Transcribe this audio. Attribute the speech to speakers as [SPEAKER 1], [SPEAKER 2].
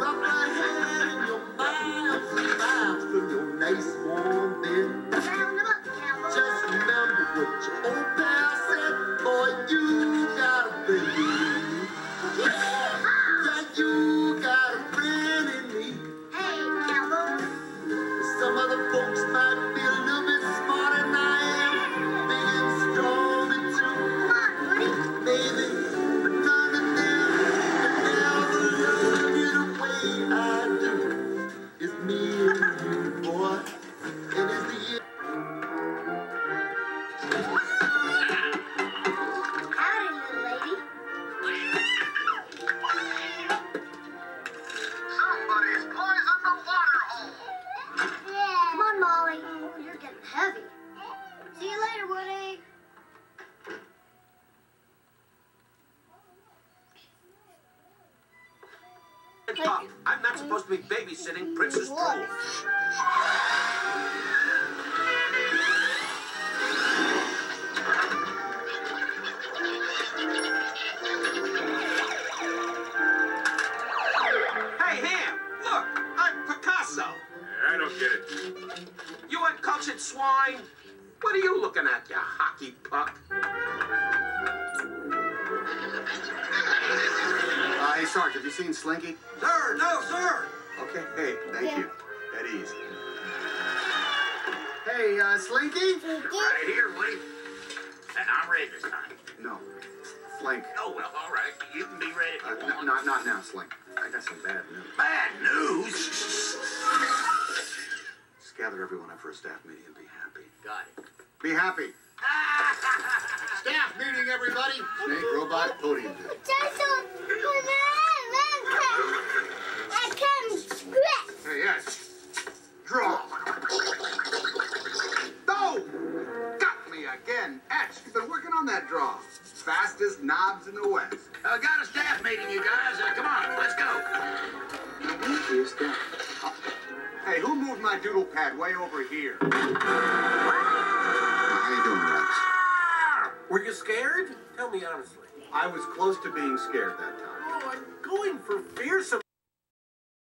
[SPEAKER 1] Wrap my head in your miles and miles from your nice warm bed.
[SPEAKER 2] Round them up, cowboy.
[SPEAKER 1] Just remember what your old pal said. Boy, you got a friend in me. Yeah, you got a friend in me.
[SPEAKER 2] Hey, cowboy.
[SPEAKER 1] Some other folks might be a little bit smarter than I am. Big and strong and true.
[SPEAKER 2] Come on, buddy.
[SPEAKER 1] Maybe, but none of them can ever love you the way I do. It's me and you, boy. And it's the year.
[SPEAKER 2] Howdy, little lady.
[SPEAKER 3] Somebody's poisoned the water hole.
[SPEAKER 2] Come on, Molly. Oh, you're getting heavy. See you later, Woody.
[SPEAKER 4] Pop, I'm not supposed to be babysitting Princess Troll. Hey, Ham, look, I'm Picasso.
[SPEAKER 3] I don't get it.
[SPEAKER 4] You uncultured swine. What are you looking at, you hockey puck?
[SPEAKER 5] Hey, Sarge, have you seen Slinky?
[SPEAKER 4] Sir, no, sir.
[SPEAKER 5] Okay, hey, thank you. At ease. Hey, Slinky?
[SPEAKER 3] Right here, Woody. I'm ready this time.
[SPEAKER 5] No, Slink.
[SPEAKER 3] Oh, well, all right. You can be ready if you want.
[SPEAKER 5] Not now, Slink. I got some bad news.
[SPEAKER 3] Bad news?
[SPEAKER 5] Just gather everyone up for a staff meeting and be happy.
[SPEAKER 3] Got it.
[SPEAKER 5] Be happy. Staff meeting, everybody. Snake, robot, podium. Hey, yes. Draw. No! Got me again. Etch, you've been working on that draw. Fastest knobs in the West.
[SPEAKER 3] Got a staff meeting, you guys. Come on, let's go.
[SPEAKER 5] Hey, who moved my doodle pad way over here? How you doing, Rex?
[SPEAKER 4] Were you scared? Tell me honestly.
[SPEAKER 5] I was close to being scared that time.
[SPEAKER 4] Oh, I'm going for fearsome